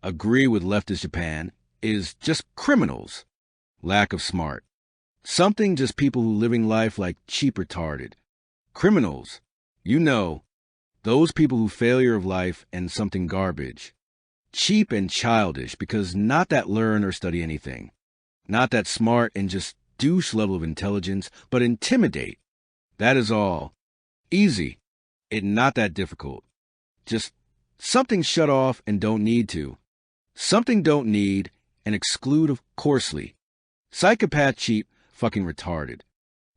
agree with leftist Japan, is just criminals. Lack of smart. Something just people who living life like cheap retarded. Criminals. You know, those people who failure of life and something garbage. Cheap and childish because not that learn or study anything. Not that smart and just douche level of intelligence, but intimidate. That is all. Easy. It not that difficult. Just something shut off and don't need to. Something don't need and exclude of coarsely. Psychopath cheap, fucking retarded.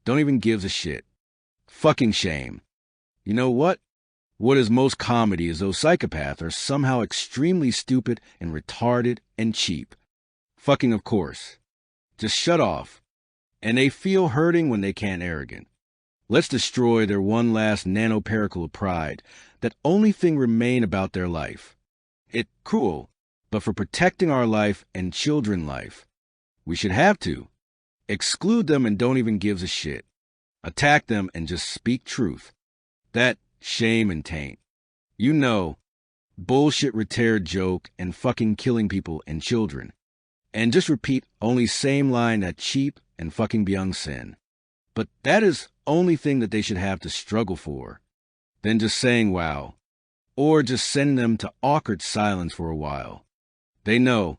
Don't even gives a shit. Fucking shame. You know what? What is most comedy is those psychopaths are somehow extremely stupid and retarded and cheap. Fucking of course. Just shut off. And they feel hurting when they can't arrogant. Let's destroy their one last nanoparicle of pride, that only thing remain about their life. It cruel, but for protecting our life and children life. We should have to. Exclude them and don't even gives a shit. Attack them and just speak truth. That shame and taint. You know, bullshit retired joke and fucking killing people and children. And just repeat only same line that cheap and fucking beyond sin. But that is only thing that they should have to struggle for. Then just saying wow. Or just send them to awkward silence for a while. They know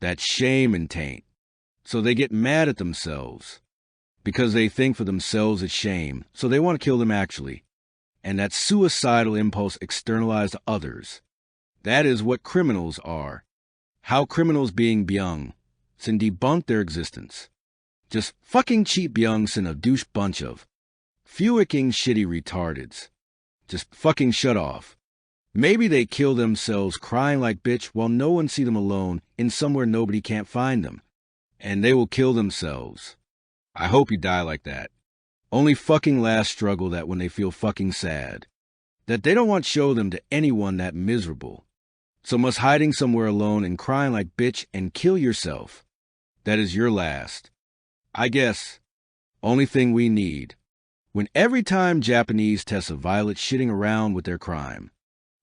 that shame and taint. So they get mad at themselves. Because they think for themselves it's shame. So they want to kill them actually. And that suicidal impulse externalized to others. That is what criminals are. How criminals being byung sin debunk their existence. Just fucking cheap byung sin a douche bunch of. Fewicking shitty retardeds. Just fucking shut off. Maybe they kill themselves crying like bitch while no one see them alone in somewhere nobody can't find them. And they will kill themselves. I hope you die like that. Only fucking last struggle that when they feel fucking sad. That they don't want show them to anyone that miserable. So must hiding somewhere alone and crying like bitch and kill yourself. That is your last. I guess. Only thing we need. When every time Japanese test a violet shitting around with their crime.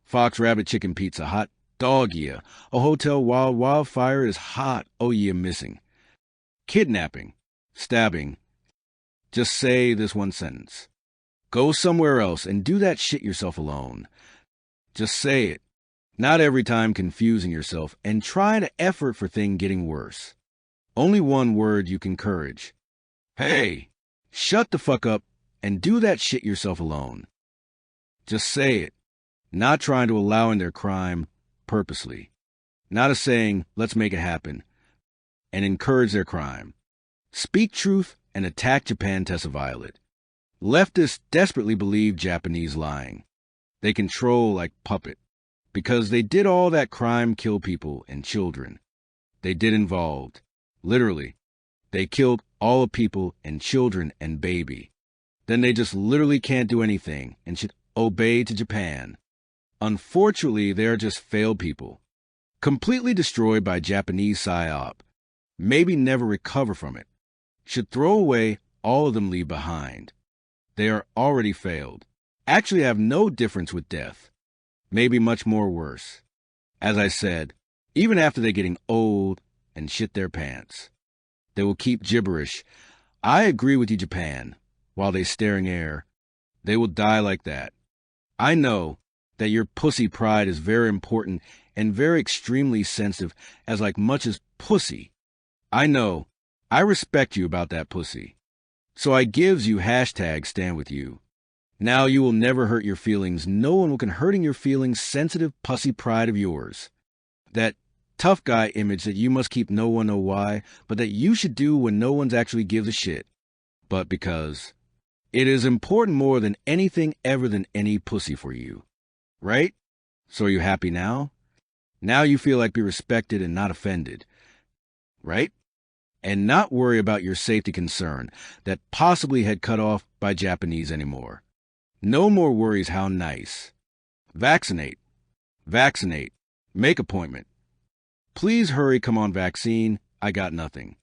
Fox rabbit chicken pizza hot dog yeah. A hotel wildfire is hot oh yeah missing. Kidnapping. Stabbing. Just say this one sentence. Go somewhere else and do that shit yourself alone. Just say it. Not every time confusing yourself and trying to effort for thing getting worse. Only one word you can courage. Hey, shut the fuck up and do that shit yourself alone. Just say it. Not trying to allow in their crime purposely. Not a saying, let's make it happen. And encourage their crime. Speak truth and attack Japan Tessa Violet. Leftists desperately believe Japanese lying. They control like puppet. Because they did all that crime kill people and children. They did involved. Literally. They killed all the people and children and baby. Then they just literally can't do anything and should obey to Japan. Unfortunately, they are just failed people. Completely destroyed by Japanese psyop. Maybe never recover from it. Should throw away all of them leave behind. They are already failed. Actually have no difference with death. Maybe much more worse. As I said, even after they're getting old and shit their pants. They will keep gibberish. I agree with you, Japan. While they staring air. They will die like that. I know that your pussy pride is very important and very extremely sensitive as like much as pussy. I know. I respect you about that pussy. So I gives you hashtag stand with you. Now you will never hurt your feelings. No one will can hurting your feelings sensitive pussy pride of yours. That tough guy image that you must keep no one know why, but that you should do when no one's actually gives a shit. But because it is important more than anything ever than any pussy for you. Right? So are you happy now? Now you feel like be respected and not offended. Right? And not worry about your safety concern that possibly had cut off by Japanese anymore. No more worries how nice. Vaccinate. Vaccinate. Make appointment. Please hurry come on vaccine. I got nothing.